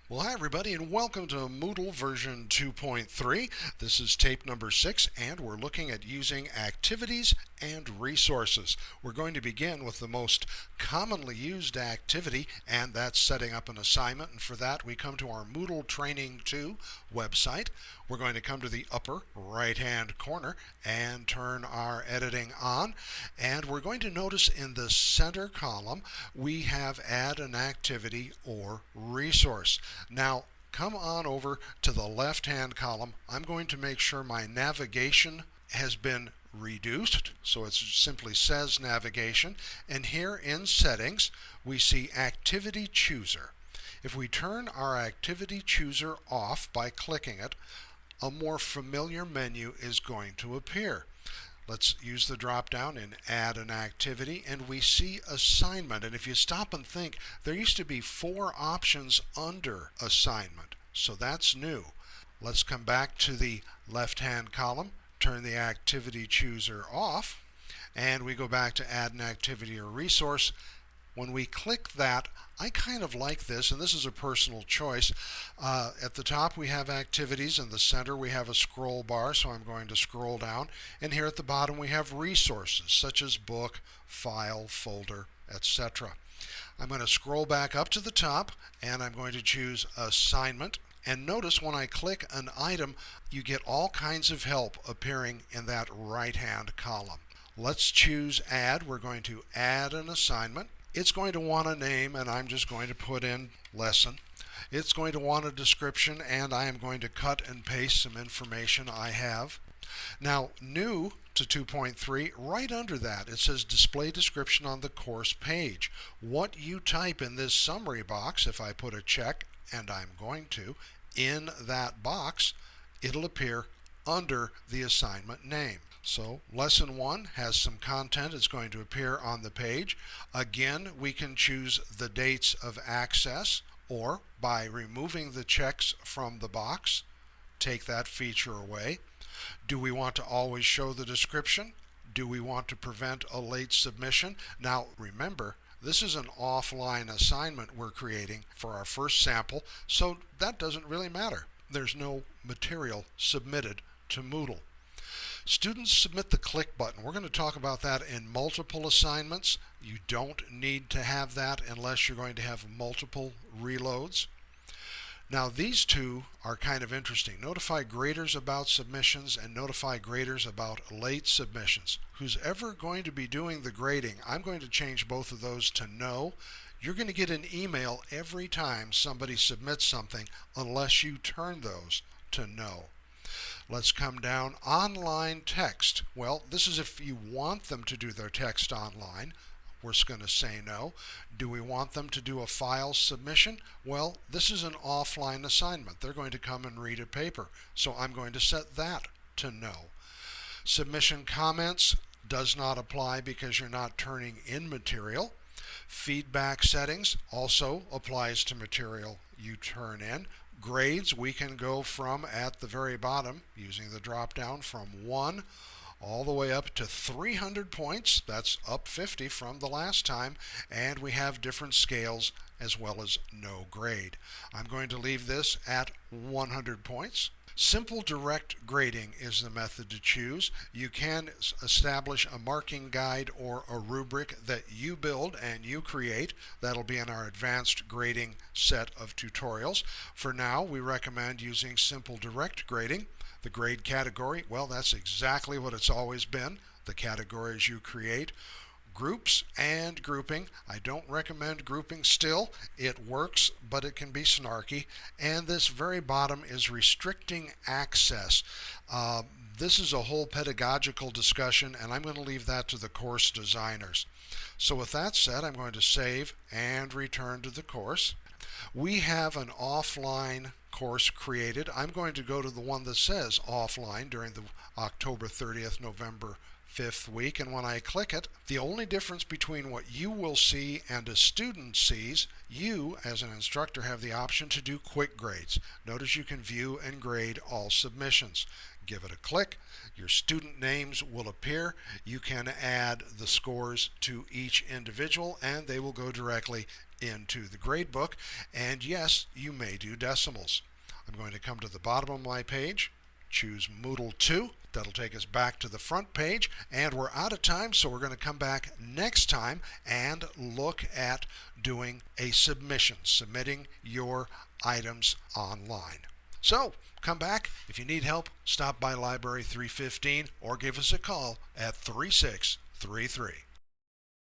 Well, hi everybody, and welcome to Moodle version 2.3. This is tape number 6, and we're looking at using activities and resources. We're going to begin with the most commonly used activity, and that's setting up an assignment. And for that, we come to our Moodle Training 2 website. We're going to come to the upper right-hand corner and turn our editing on. And we're going to notice in the center column, we have add an activity or resource. Now, come on over to the left-hand column. I'm going to make sure my navigation has been reduced, so it simply says navigation. And here in settings, we see activity chooser. If we turn our activity chooser off by clicking it, a more familiar menu is going to appear. Let's use the drop down and add an activity, and we see assignment. And if you stop and think, there used to be 4 options under assignment, so that's new. Let's come back to the left hand column, turn the activity chooser off, and we go back to add an activity or resource. When we click that, I kind of like this, and this is a personal choice. At the top we have activities, in the center we have a scroll bar, so I'm going to scroll down, and here at the bottom we have resources such as book, file, folder, etc. I'm going to scroll back up to the top, and I'm going to choose assignment. And notice when I click an item, you get all kinds of help appearing in that right hand column. Let's choose add. We're going to add an assignment. It's going to want a name, and I'm just going to put in lesson. It's going to want a description, and I am going to cut and paste some information I have. Now, new to 2.3, right under that it says display description on the course page. What you type in this summary box, if I put a check, and I'm going to, in that box, it'll appear under the assignment name. So lesson 1 has some content. It's going to appear on the page. Again, we can choose the dates of access, or by removing the checks from the box, take that feature away. Do we want to always show the description? Do we want to prevent a late submission? Now remember, this is an offline assignment we're creating for our first sample, so that doesn't really matter. There's no material submitted to Moodle. Students submit the click button. We're going to talk about that in multiple assignments. You don't need to have that unless you're going to have multiple reloads. Now these two are kind of interesting. Notify graders about submissions and notify graders about late submissions. Who's ever going to be doing the grading, I'm going to change both of those to no. You're going to get an email every time somebody submits something unless you turn those to no. Let's come down. Online text. Well, this is if you want them to do their text online. We're just going to say no. Do we want them to do a file submission? Well, this is an offline assignment. They're going to come and read a paper, so I'm going to set that to no. Submission comments does not apply because you're not turning in material. Feedback settings also applies to material you turn in. Grades, we can go from at the very bottom using the drop down from 1 all the way up to 300 points. That's up 50 from the last time, and we have different scales as well as no grade. I'm going to leave this at 100 points. Simple direct grading is the method to choose. You can establish a marking guide or a rubric that you build and you create. That'll be in our advanced grading set of tutorials. For now, we recommend using simple direct grading. The grade category, well, that's exactly what it's always been. The categories you create. Groups and grouping. I don't recommend grouping still. It works, but it can be snarky. And this very bottom is restricting access. This is a whole pedagogical discussion, and I'm going to leave that to the course designers. So with that said, I'm going to save and return to the course. We have an offline course created. I'm going to go to the one that says offline during the October 30th, November 5th week, and when I click it, the only difference between what you will see and a student sees, you as an instructor have the option to do quick grades. Notice you can view and grade all submissions. Give it a click, your student names will appear. You can add the scores to each individual and they will go directly into the gradebook. And yes, you may do decimals. I'm going to come to the bottom of my page, choose Moodle 2. That'll take us back to the front page, and we're out of time, so we're going to come back next time and look at doing a submission, submitting your items online. So come back. If you need help, stop by Library 315 or give us a call at 3633.